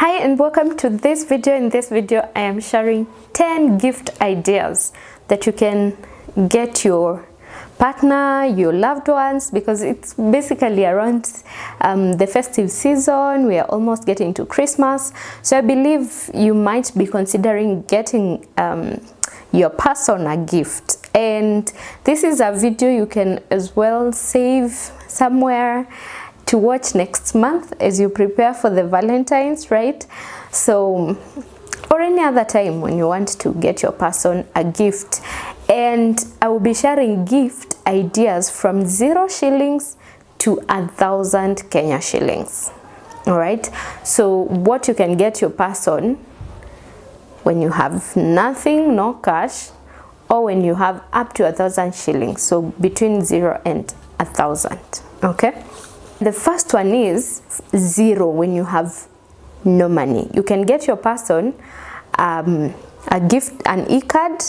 Hi and welcome to this video. In this video I am sharing 10 gift ideas that you can get your partner, your loved ones, because it's basically around the festive season. We are almost getting to Christmas, so I believe you might be considering getting your person a gift. And this is a video you can as well save somewhere to watch next month as you prepare for the Valentine's, right? So, or any other time when you want to get your person a gift. And I will be sharing gift ideas from 0 shillings to 1,000 Kenya shillings. All right, so what you can get your person when you have nothing, no cash, or when you have up to 1,000 shillings, so between 0 and 1,000. Okay, the first one is 0 when you have no money. You can get your person a gift, an e-card.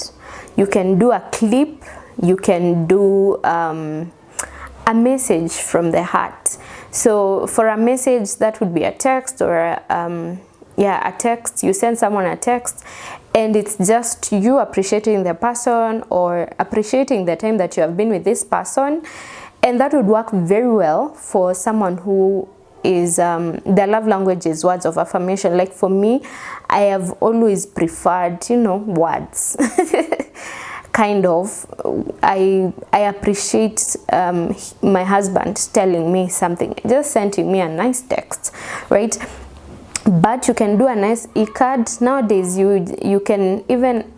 You can do a clip. You can do a message from the heart. So for a message, that would be a text or a text. You send someone a text and it's just you appreciating the person or appreciating the time that you have been with this person. And that would work very well for someone who is their love language is words of affirmation. Like for me, I have always preferred, words. Kind of. I appreciate my husband telling me something, just sending me a nice text, right? But you can do a nice e-card. Nowadays you can even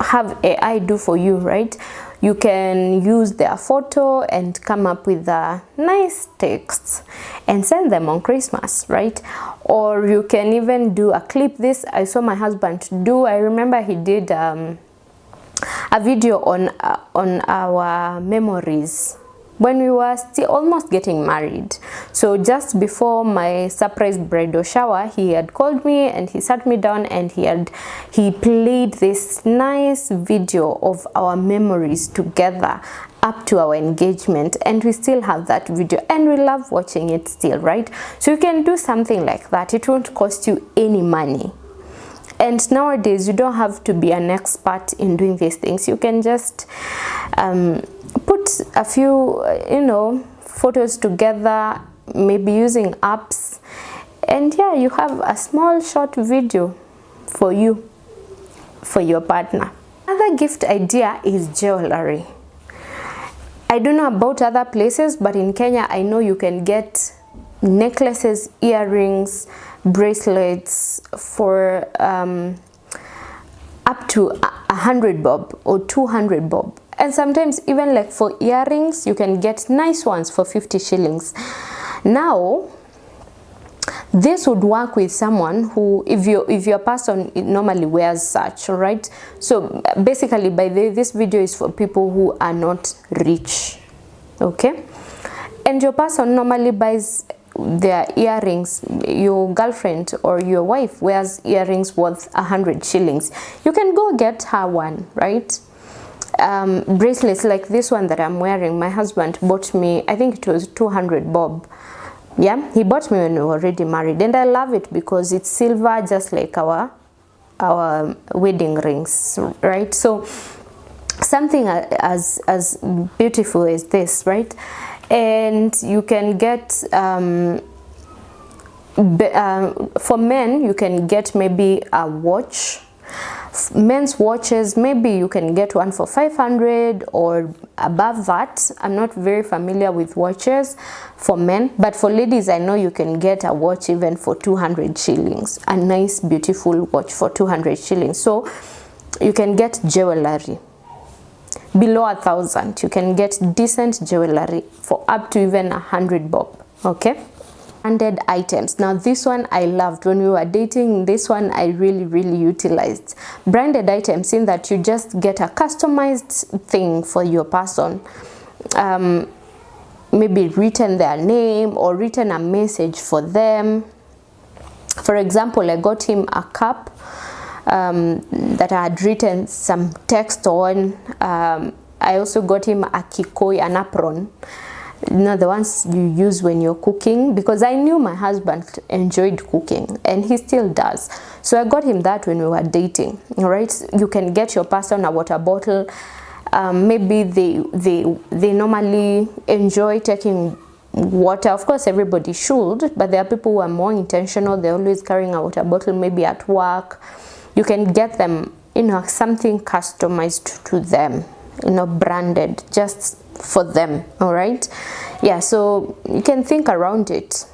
have AI do for you, right? You can use their photo and come up with a nice text and send them on Christmas, right? Or you can even do a clip. This I saw my husband do. I remember he did a video on our memories when we were still almost getting married. So just before my surprise bridal shower, he had called me and he sat me down and he played this nice video of our memories together up to our engagement, and we still have that video and we love watching it still, right? So you can do something like that. It won't cost you any money. And nowadays you don't have to be an expert in doing these things. You can just put a few photos together, maybe using apps, and yeah, you have a small short video for you, for your partner. Another gift idea is jewelry. I don't know about other places, but in Kenya I know you can get necklaces, earrings, bracelets for up to 100 bob or 200 bob. And sometimes even like for earrings, you can get nice ones for 50 shillings. Now, this would work with someone who, if your person normally wears such, right? So basically, this video is for people who are not rich, okay? And your person normally buys their earrings. Your girlfriend or your wife wears earrings worth 100 shillings. You can go get her one, right? Bracelets like this one that I'm wearing, my husband bought me, I think it was 200 bob. Yeah, he bought me when we were already married, and I love it because it's silver, just like our wedding rings, right? So something as beautiful as this, right? And you can get for men, you can get maybe a watch. Men's watches, maybe you can get one for 500 or above that. I'm not very familiar with watches for men, but for ladies I know you can get a watch even for 200 shillings, a nice beautiful watch for 200 shillings. So you can get jewelry below 1,000. You can get decent jewelry for up to even 100 bob, okay? Branded items. Now this one I loved when we were dating. This one I really utilized. Branded items in that you just get a customized thing for your person, maybe written their name or written a message for them. For example, I got him a cup that I had written some text on. I also got him a kikoi, an apron the ones you use when you're cooking, because I knew my husband enjoyed cooking and he still does, so I got him that when we were dating. All right, you can get your person a water bottle. Maybe they normally enjoy taking water. Of course everybody should, but there are people who are more intentional. They're always carrying a water bottle, maybe at work. You can get them, something customized to them, branded just for them. All right, yeah, so you can think around it.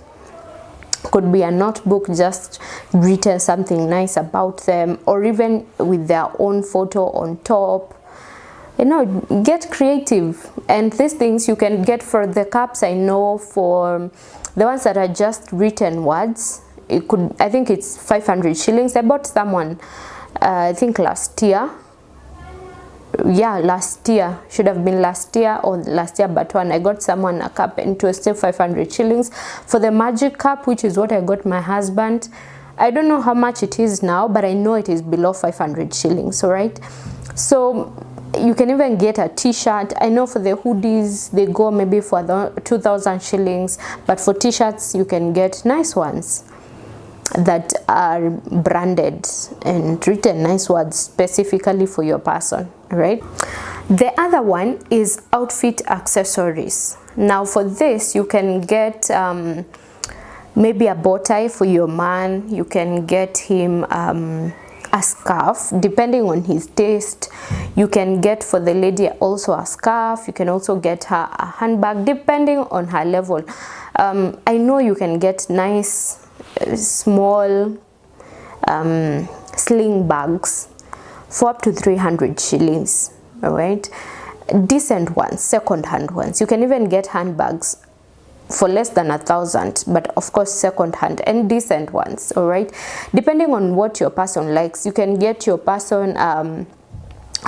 Could be a notebook just written something nice about them, or even with their own photo on top. Get creative. And these things you can get for the cups. I know for the ones that are just written words, I think it's 500 shillings. I bought someone I think last year. Yeah, last year, should have been last year or last year, but when I got someone a cup, and it was still 500 shillings for the magic cup, which is what I got my husband. I don't know how much it is now, but I know it is below 500 shillings. All right, so you can even get a t-shirt. I know for the hoodies they go maybe for the 2,000 shillings, but for t-shirts you can get nice ones that are branded and written nice words specifically for your person, right? The other one is outfit accessories. Now for this you can get maybe a bow tie for your man. You can get him a scarf depending on his taste. You can get for the lady also a scarf. You can also get her a handbag depending on her level. I know you can get nice small sling bags for up to 300 shillings. All right, decent ones, second-hand ones. You can even get handbags for less than 1,000, but of course second-hand and decent ones. All right, depending on what your person likes. You can get your person a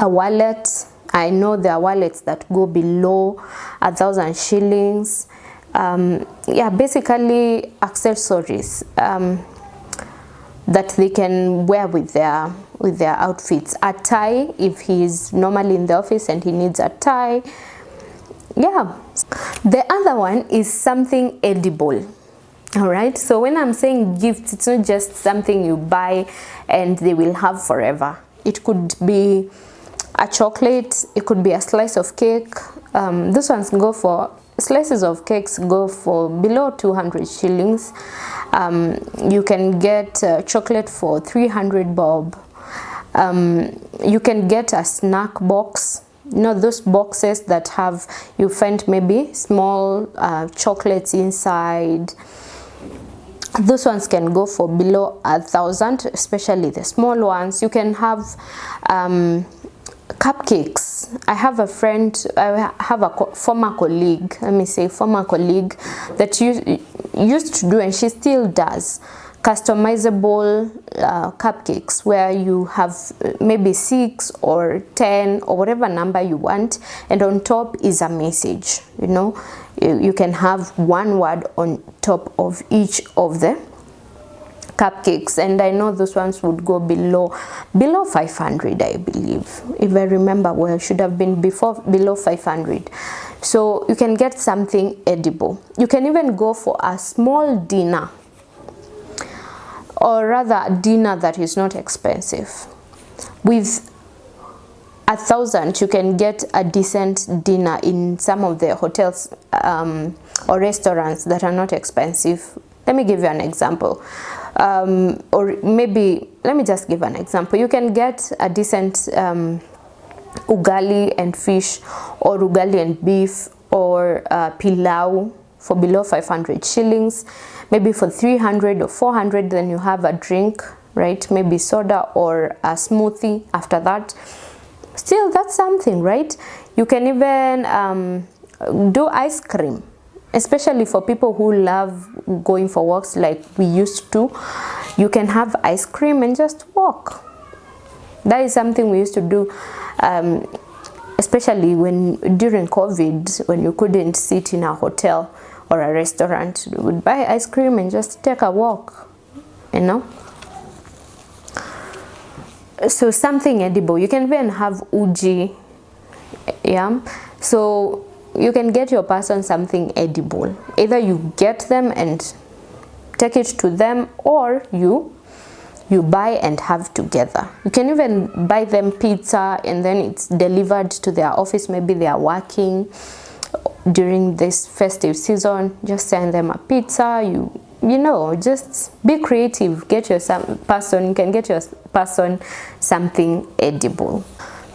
wallet. I know there are wallets that go below 1,000 shillings. Yeah, basically accessories that they can wear with their outfits. A tie if he's normally in the office and he needs a tie. Yeah, the other one is something edible. All right, so when I'm saying gifts, it's not just something you buy and they will have forever. It could be a chocolate, it could be a slice of cake. Those ones go for, slices of cakes go for below 200 shillings. You can get chocolate for 300 bob. You can get a snack box. Those boxes that have, you find maybe small chocolates inside. Those ones can go for below 1,000, especially the small ones. You can have cupcakes. I have a friend, I have a former colleague, former colleague that used to do, and she still does, customizable cupcakes where you have maybe 6 or 10 or whatever number you want, and on top is a message. You can have one word on top of each of the cupcakes, and I know those ones would go below 500, I believe. If I remember well, should have been below 500. So you can get something edible. You can even go for a small dinner, or rather a dinner that is not expensive. With 1,000 you can get a decent dinner in some of the hotels or restaurants that are not expensive. Let me give you an example. Or maybe let me just give an example. You can get a decent ugali and fish, or ugali and beef, or pilau for below 500 shillings. Maybe for 300 or 400, then you have a drink, right? Maybe soda or a smoothie after that. Still, that's something, right? You can even do ice cream, especially for people who love going for walks like we used to. You can have ice cream and just walk. That is something we used to do, especially during COVID, when you couldn't sit in a hotel or a restaurant. We would buy ice cream and just take a walk, So something edible. You can even have uji. Yeah, so you can get your person something edible. Either you get them and take it to them, or you buy and have together. You can even buy them pizza and then it's delivered to their office. Maybe they are working during this festive season. Just send them a pizza. You know, just be creative. Get your person, you can get your person something edible.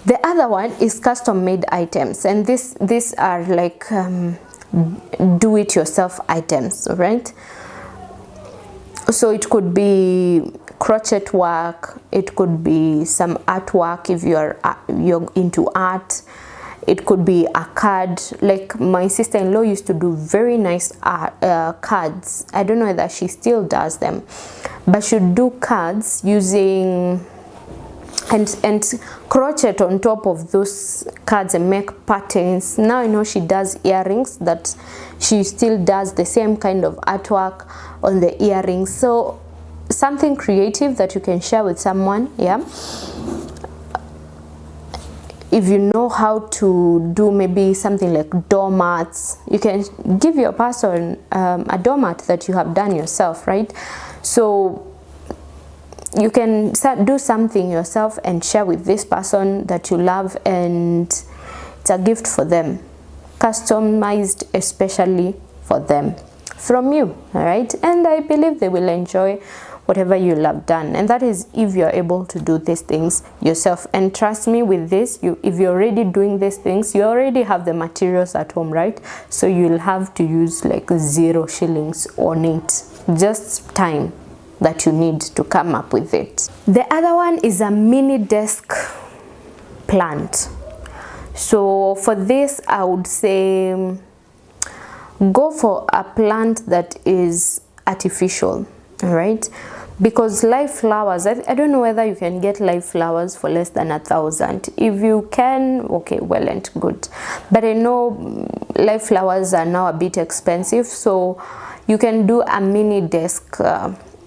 The other one is custom made items, and these are like do it yourself items, right? So it could be crochet work, it could be some artwork if you're into art. It could be a card. Like my sister-in-law used to do very nice cards. I don't know whether she still does them, but she'd do cards using and crochet on top of those cards and make patterns. Now I know she does earrings, that she still does the same kind of artwork on the earrings. So something creative that you can share with someone. Yeah, if you know how to do maybe something like doormats, you can give your person a doormat that you have done yourself, right? So you can do something yourself and share with this person that you love, and it's a gift for them, customized especially for them from you. All right, and I believe they will enjoy whatever you have done, and that is if you're able to do these things yourself. And trust me, with this, if you're already doing these things, you already have the materials at home, right? So you'll have to use like 0 shillings on it, just time that you need to come up with it. The other one is a mini desk plant. So for this, I would say go for a plant that is artificial, all right? Because live flowers, I don't know whether you can get live flowers for less than 1,000. If you can, okay, well and good. But I know live flowers are now a bit expensive, so you can do a mini desk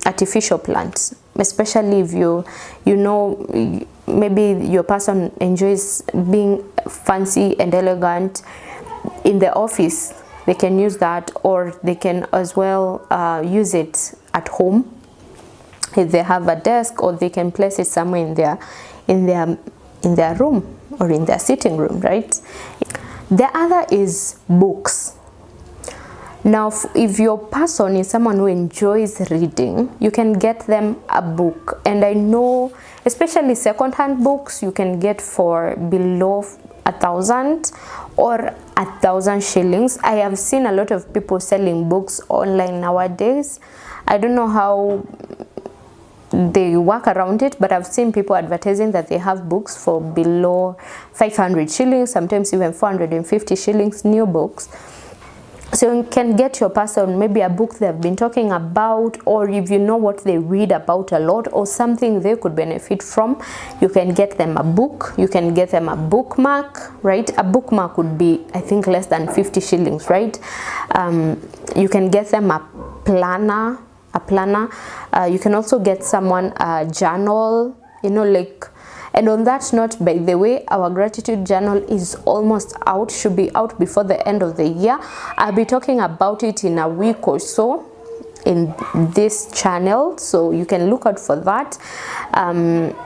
artificial plant, especially if you know maybe your person enjoys being fancy and elegant in the office. They can use that, or they can as well use it at home if they have a desk, or they can place it somewhere in their room or in their sitting room, right? The other is books. Now, if your person is someone who enjoys reading, you can get them a book. And I know, especially second-hand books, you can get for below 1,000 or 1,000 shillings. I have seen a lot of people selling books online nowadays. I don't know how they work around it, but I've seen people advertising that they have books for below 500 shillings, sometimes even 450 shillings, new books. So you can get your person maybe a book they've been talking about, or if you know what they read about a lot, or something they could benefit from, you can get them a book. You can get them a bookmark, right? A bookmark would be, I think, less than 50 shillings, right? You can get them a planner. You can also get someone a journal, you know, like. And on that note, by the way, our gratitude journal is almost out, should be out before the end of the year. I'll be talking about it in a week or so in this channel, so you can look out for that.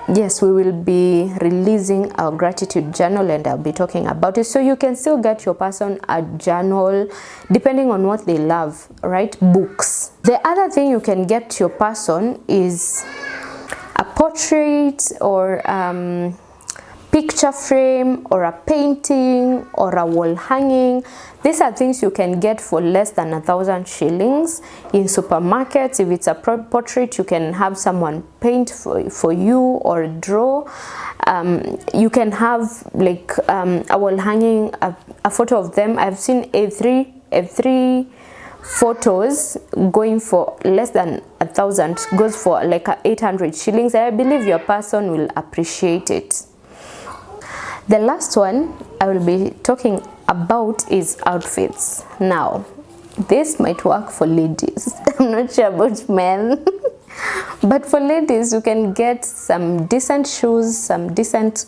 Yes, we will be releasing our gratitude journal, and I'll be talking about it. So you can still get your person a journal depending on what they love, right? Books. The other thing you can get your person is a portrait, or picture frame, or a painting, or a wall hanging. These are things you can get for less than 1,000 shillings in supermarkets. If it's a portrait, you can have someone paint for you or draw. You can have like a wall hanging, a photo of them. I've seen A3 photos going for less than 1,000, goes for like 800 shillings. I believe your person will appreciate it. The last one I will be talking about is outfits. Now, this might work for ladies. I'm not sure about men. But for ladies, you can get some decent shoes, some decent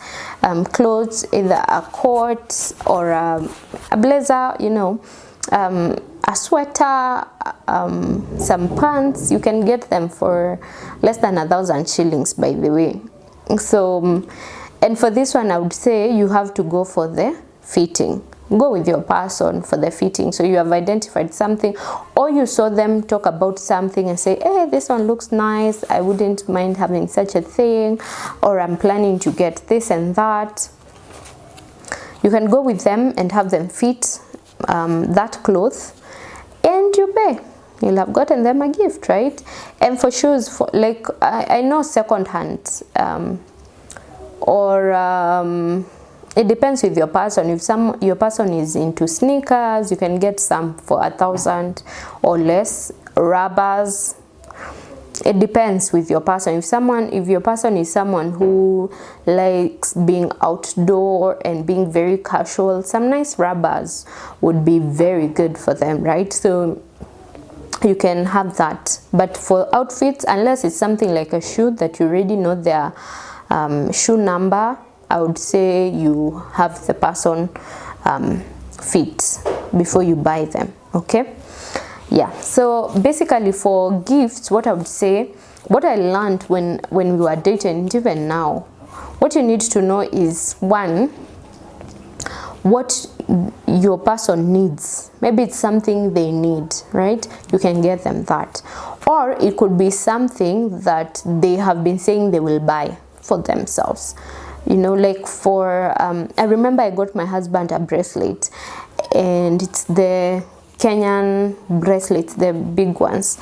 clothes, either a coat or a blazer, you know, a sweater, some pants. You can get them for less than 1,000 shillings, by the way. So, and for this one, I would say you have to go for the fitting. Go with your person for the fitting. So you have identified something, or you saw them talk about something and say, hey, this one looks nice, I wouldn't mind having such a thing, or I'm planning to get this and that. You can go with them and have them fit that cloth, and you pay. You'll have gotten them a gift, right? And for shoes, for like I know second hand, or it depends with your person. If your person is into sneakers, you can get some for 1,000 or less. Rubbers, it depends with your person. If your person is someone who likes being outdoor and being very casual, some nice rubbers would be very good for them, right? So you can have that. But for outfits, unless it's something like a shoe that you already know their shoe number, I would say you have the person fit before you buy them. Okay, yeah. So basically for gifts, what I would say, what I learned when we were dating, and even now, what you need to know is, one, what your person needs. Maybe it's something they need, right? You can get them that. Or it could be something that they have been saying they will buy for themselves. You know, like for I remember I got my husband a bracelet, and it's the Kenyan bracelets, the big ones,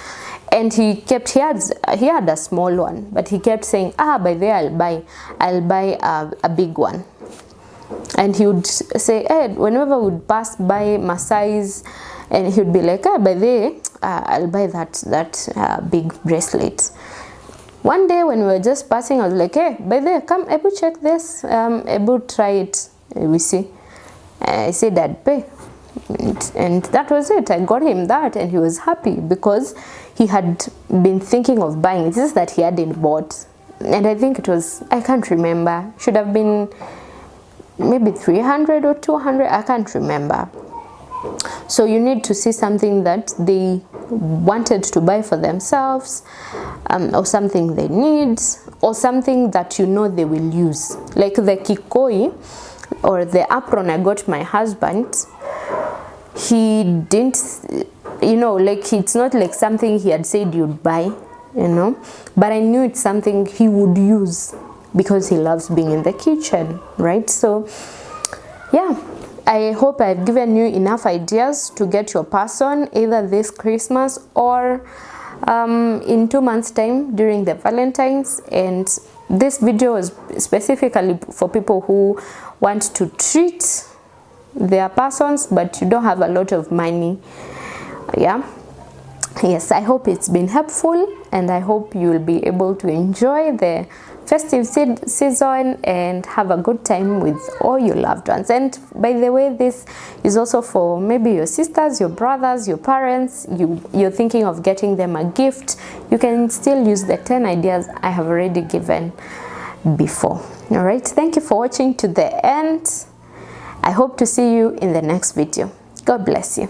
and he had a small one, but he kept saying, by there I'll buy a big one. And he would say, hey, whenever we would pass by Masai's, and he would be like, by there I'll buy that big bracelet. One day when we were just passing, I was like, hey, by the way, come, Ebu, check this. Ebu, try it. We see. I said, I'd pay. And that was it. I got him that, and he was happy because he had been thinking of buying. It's just that he hadn't bought. And I think it was, I can't remember. Should have been maybe 300 or 200. I can't remember. So you need to see something that they wanted to buy for themselves, or something they need, or something that you know they will use. Like the kikoi or the apron I got my husband, he didn't, you know, like it's not like something he had said you'd buy, you know, but I knew it's something he would use because he loves being in the kitchen, right? So yeah, I hope I've given you enough ideas to get your person either this Christmas or in 2 months' time during the Valentine's. And this video is specifically for people who want to treat their persons but you don't have a lot of money. Yeah. Yes, I hope it's been helpful, and I hope you'll be able to enjoy the festive season and have a good time with all your loved ones. And by the way, this is also for maybe your sisters, your brothers, your parents. You're thinking of getting them a gift. You can still use the 10 ideas I have already given before. All right, thank you for watching to the end. I hope to see you in the next video. God bless you.